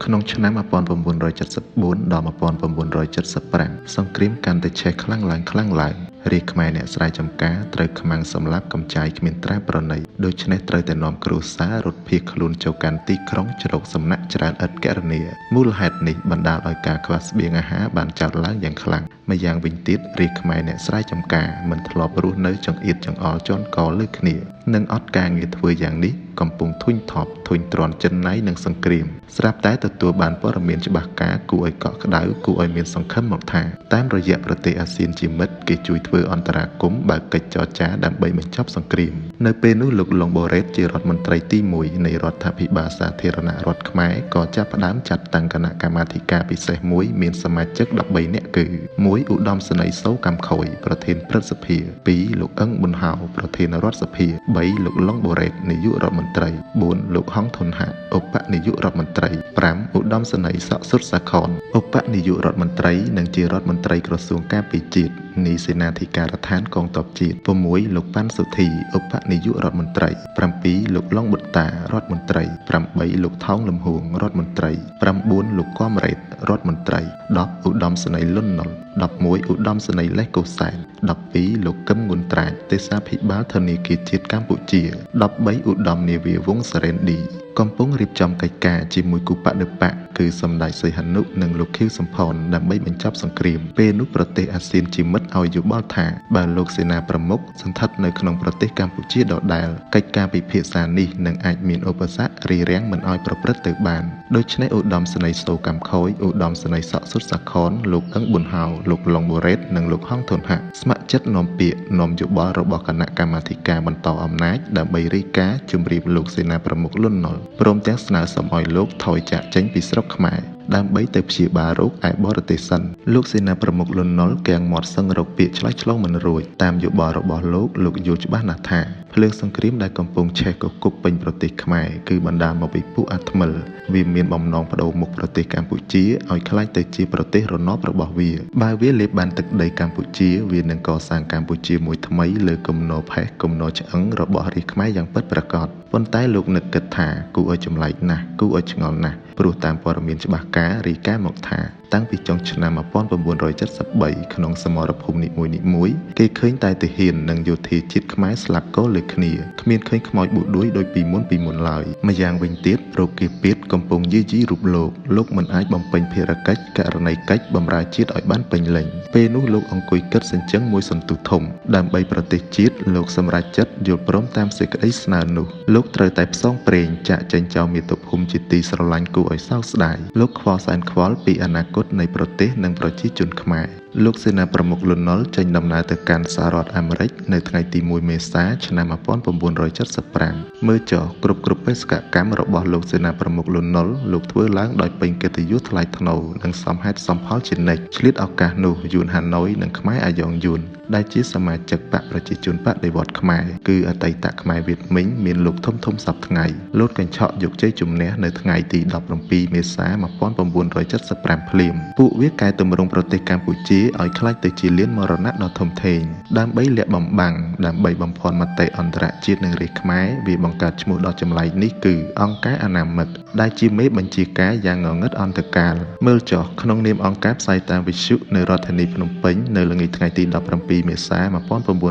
ក្នុងឆ្នាំ1974ដល់1975សង្គ្រាមកាន់តែឆេះខ្លាំងឡើងរាជខ្មែរអ្នកស្រែចម្ការត្រូវខ្មាំងសម្លាប់កម្ចាយគ្មានត្រាប្រណីដូច្នេះត្រូវតែនាំគ្រួសាររត់ភៀសខ្លួនចូលកាន់ទីក្រុងជ្រកសំណាក់ច្រើនឥតគណនាមូលហេតុនេះបណ្ដាលឲ្យការខ្វះស្បៀងអាហារបានចោទឡើងយ៉ាងខ្លាំងម្យ៉ាងវិញទៀតរាជខ្មែរអ្នកស្រែចម្ការមិនធ្លាប់រស់នៅចង្អៀតចង្អល់ជាន់កលើគ្នានិងអត់ការងារធ្វើយ៉ាងនេះកំពុងធុញទ្រាន់ចិនណៃនិងសង្គ្រាមស្រាប់តែទទួលបានព័ត៌មានច្បាស់ការគួរឲ្យកក់ក្ដៅគួរឲ្យមានសង្ឃឹមមកថាតាមរយៈប្រទេសអាស៊ានជាមិត្តគេជួយធ្វើអន្តរាគមន៍បើកកិច្ចចរចាដើម្បីបញ្ចប់សង្គ្រាមនៅពេលនោះលោកលុងបូរ៉េតជារដ្ឋមន្ត្រីទី1នៃរដ្ឋាភិបាលសាធារណរដ្ឋខ្មែរក៏ចាប់ផ្ដើមចាត់តាំងគណៈកម្មាធិការពិសេសមួយមានសមាជិក13នាក់គឺ1ឧត្តមសេនីយ៍ សូកម្មខុយប្រធានព្រឹទ្ធសភា2លោកអឹងប៊ុនហៅប្រធានរដ្ឋសភា3លោកលុងបូរ៉េតនាយករដ្ឋមន្ត្រី4លោកហងធុនហាឧបនាយករដ្ឋមន្ត្រី5ឧត្តមសេនីយ៍ សុកសុតសាខនឧបនាយករដ្ឋមន្ត្រីនិងជារដ្ឋមន្ត្រីក្រសួងការពារជាតិនៃសេនាធិការដ្ឋានកងទ័ពជាតិ6លោកប៉ាន់សុធីឧបនាយករដ្ឋមន្ត្រី7លោកឡុងប៊ុតតារដ្ឋមន្ត្រី8លោកថោងលំហួងរដ្ឋមន្ត្រី9លោកកំរ៉េតរដ្ឋមន្ត្រី10ឧត្តមសេនីយ៍ លន់ណុល11ឧត្តមសេនីយ៍ លេះកូសែន12លោកកឹមងុនត្រាចទេសាភិបាលធនាគារជាតិកម្ពុជា13ឧត្តមនាវីវង្សសារ៉េនឌីកំពុងរៀបចំកិច្ចការជាមួយគូបដិបកគឺសម្ដេចសីហនុនិងលោកខៀវសំផនដើម្បីបញ្ចប់សង្គ្រាមពេលនោះប្រទេសអាស៊ានជាមិត្តឲ្យយោបល់ថាបើលោកសេនាប្រមុខសន្ធិដ្ឋនៅក្នុងប្រទេសកម្ពុជាដដែលកិច្ចការពិភាក្សានេះនឹងអាចមានឧបសគ្គរារាំងមិនឲ្យប្រព្រឹត្តទៅបានដូច្នេះឧត្តមសេនីយ៍ សូកម្មខុយឧត្តមសេនីយ៍ សុកសុតសាខនលោកអឹងប៊ុនហៅលោកឡុងបូរ៉េតនិងលោកហងធុនហាស្ម័គ្រចិត្តនាំពាក្យនាំយោបល់របស់គណៈកម្មាធិការបន្តអំណាចដើម្បីរាយការណ៍ជម្រាបលោកសេនាប្រមុខលន់ណុលព្រមទាំងស្នើសុំឲ្យលោកថយចាកចេញពីស្រុកខ្មែរដើម្បីទៅព្យាបាលរោគឯបរទេសសិនលោកសេនាប្រមុខលន់ណុលកៀងមាត់សឹងរកពាក្យឆ្លើយឆ្លងមិនរួចតាមយោបល់របស់លោកយល់ច្បាស់ណាស់ថាភ្លើងសង្គ្រាមដែលកំពុងឆេះកគុកពេញប្រទេសខ្មែរគឺបណ្ដាលមកពីពួកអាថ្មិលវាមានបំណងបដូរមុខប្រទេសកម្ពុជាឲ្យក្លាយទៅជាប្រទេសរណបរបស់វាបើវាលេបបានទឹកដីកម្ពុជាវានឹងកសាងកម្ពុជាមួយថ្មីលើគំនរផេះគំនរឆ្អឹងរបស់រាជខ្មែរយ៉ាងពិតប្រាកដប៉ុន្តែលោកនឹកគិតថាគួរឲ្យចម្លែកណាស់គួរឲ្យឆ្ងល់ណាស់ព្រោះតាមព័ត៌មានច្បាស់ការរាយការណ៍មកថាតាំងពីចុងឆ្នាំ1973ក្នុងសមរភូមិនីមួយៗគេឃើញតែទាហាននិងយោធាជាតិខ្មែរស្លាប់កលើគ្នាគ្មានឃើញខ្មោចបួដួយដោយពីមុនឡើយម្យ៉ាងវិញទៀតរោគគាពាតកំពុងយាយីរូបលោកមិនអាចបំពេញភារកិច្ចករណីកិច្ចបម្រើជាតិឲ្យបានពេញលេញពេលនោះលោកអង្គុយគិតសិញ្ជឹងមួយសន្ទុះធំដើម្បីប្រទេសជាតិលោកសម្រេចចិត្តយល់ព្រមតាមសេចក្តីស្នើនោះលោកត្រូវតែផ្សងព្រេងចាក់ចេញចោលមាតុភូមិជាទីស្រឡាញ់គួរឲ្យសោកស្ដាយលោកខ្វល់សែនខ្វល់ពីអនាគតនៃប្រទេសនិងប្រជាជនខ្មែរលោកសេនាប្រមុខលន់ណុលចេញដំណើរទៅកាន់សហរដ្ឋអាមេរិកនៅថ្ងៃទី1មេសាឆ្នាំ1975មើលចុះគ្រប់បេសកកម្មរបស់លោកសេនាប្រមុខលន់ណុលលោកធ្វើឡើងដោយពេញកិត្តិយសថ្លៃថ្នូរនិងសមហេតុសមផលជានិច្ចឆ្លៀតឱកាសនោះយួនហាណូយនិងខ្មែរអាយ៉ងយួនដែលជាសមាជិកបកប្រជាជនបដិវត្តន៍ខ្មែរគឺអតីតខ្មែរវៀតមិញមានលោកធំសពថ្ងៃលោតកញ្ឆក់យកជ័យជំនះនៅថ្ងៃទី17មេសា1975ភ្លាមពួកវាកែតម្រង់ប្រទេសកម្ពុជាឲ្យក្លាយទៅជាលានមរណៈដ៏ធំធេងដើម្បីលាក់បំបាំងដើម្បីបំភាន់មតិអន្តរជាតិនិងរាជខ្មែរវាបង្កើតឈ្មោះដ៏ចម្លែកនេះគឺអង្គការអនាមិកដែលជាមេបញ្ជាការយ៉ាងងងឹតអន្តកាលមើលចុះក្នុងនាមអង្គការផ្សាយតាមវិទ្យុនៅរដ្ឋធានីភ្នំពេញនៅល្ងាចថ្ងៃទី17មេសា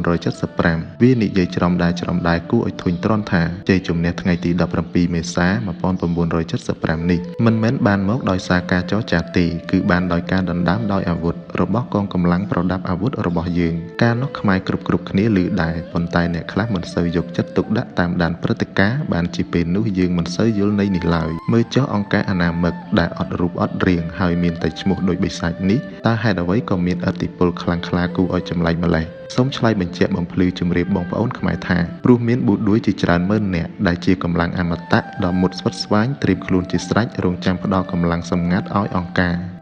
1975វានិយាយច្រំដែរគួរឲ្យធុញទ្រាន់ថាជ័យជំនះថ្ងៃទី17មេសា1975នេះមិនមែនបានមកដោយសារការចរចាទេគឺបានដោយការដណ្ដើមដោយអាវុធរបស់កងកម្លាំងប្រដាប់អាវុធរបស់យើងការនោះខ្មែរគ្រប់គ្នាឮដែរប៉ុន្តែអ្នកខ្លះមិនសូវយកចិត្តទុកដាក់តាមដានព្រឹត្តិការណ៍បានជាពេលនោះយើងមិនសូវយល់ន័យនេះឡើយមើលចុះអង្គការអនាមិកដែលអត់រូបអត់រាងហើយមានតែឈ្មោះដូចបិសាចនេះតើហេតុអ្វីក៏មានឥទ្ធិពលខ្លាំងក្លាគួរឲ្យចម្លែកម្ល៉េះសូមឆ្លើយបញ្ជាក់បំភ្លឺជំរាបបងប្អូនខ្មែរថាព្រោះមានប៊ូដួយជាច្រើនម៉ឺននាក់ដែលជាកម្លាំងអមតៈដ៏មុតស្វិតស្វាញត្រៀមខ្លួនជាស្រេចរងចាំផ្ដល់កម្លាំងសម្ងាត់ឲ្យអង្គការ